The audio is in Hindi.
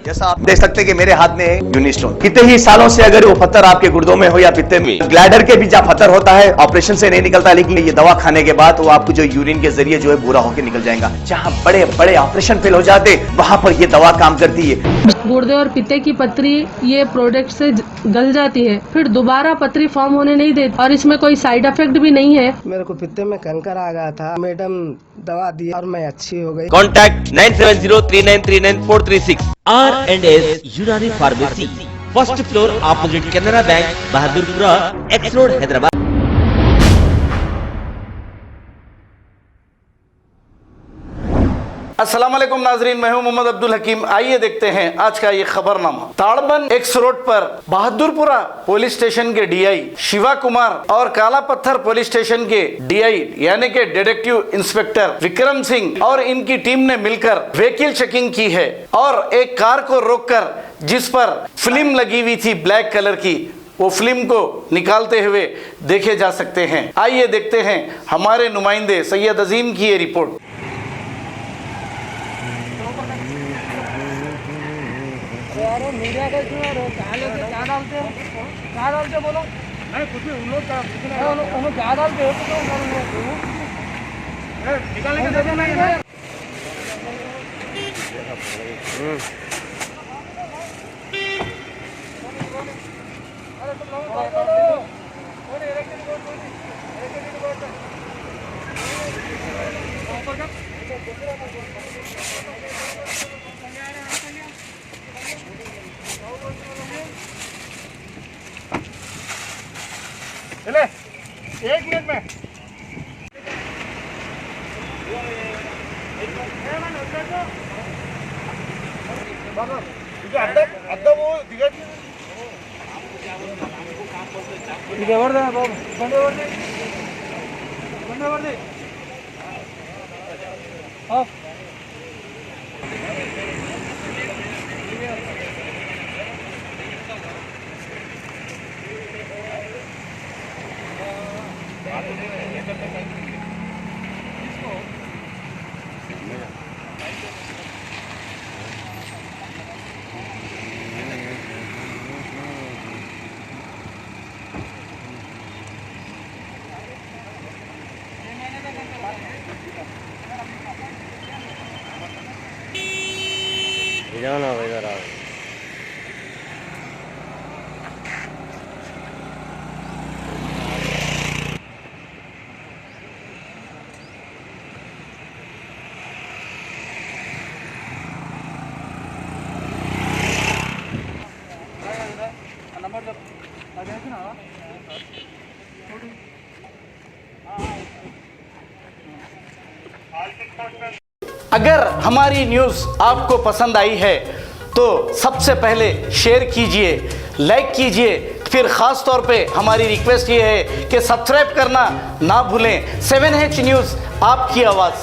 जैसा आप देख सकते हैं कि मेरे हाथ में है यूनिस्टोन। कितने ही सालों से अगर वो पत्थर आपके गुर्दों में हो या पित्ते में, ग्लैडर के भी जहाँ पत्थर होता है ऑपरेशन से नहीं निकलता, लेकिन ये दवा खाने के बाद वो आपको जो यूरिन के जरिए जो है पूरा होकर निकल जाएगा। जहाँ बड़े बड़े ऑपरेशन फेल हो जाते वहां पर ये दवा काम करती है। गुर्दे और पित्ते की पथरी ये प्रोडक्ट से गल जाती है, फिर दोबारा पथरी फॉर्म होने नहीं देती और इसमें कोई साइड इफेक्ट भी नहीं है। मेरे को पित्ते में कंकर आ गया था, मैडम दवा दी और मैं अच्छी हो गई। कॉन्टैक्ट 9703939436 R&S यूनानी pharmacy, first floor opposite Canara bank, Bahadurpura, x road, Hyderabad. अस्सलाम वालेकुम नाजरीन, मैं हूं मोहम्मद अब्दुल हकीम। आइए देखते हैं आज का ये खबरनामा। ताड़बन एक्स रोड पर बहादुरपुरा पुलिस स्टेशन के डीआई शिवा कुमार और काला पत्थर पुलिस स्टेशन के डीआई यानी के डिटेक्टिव इंस्पेक्टर विक्रम सिंह और इनकी टीम ने मिलकर व्हीकल चेकिंग की है और एक कार को रोककर जिस पर फिल्म लगी हुई थी ब्लैक कलर की, वो फिल्म को निकालते हुए देखे जा सकते हैं। आइए देखते हैं हमारे नुमाइंदे सैयद अजीम की ये रिपोर्ट। अरे मीडिया का क्यों क्या डालते बोलो नहीं कुछ भी उन लोग क्या डालते हो निकालने के जगह नहीं है। चले 1 मिनट में अद्दा वो दिगा जाना इधर आओ। अगर हमारी न्यूज़ आपको पसंद आई है तो सबसे पहले शेयर कीजिए, लाइक कीजिए, फिर ख़ास तौर पे हमारी रिक्वेस्ट ये है कि सब्सक्राइब करना ना भूलें। 7H न्यूज़, आपकी आवाज़।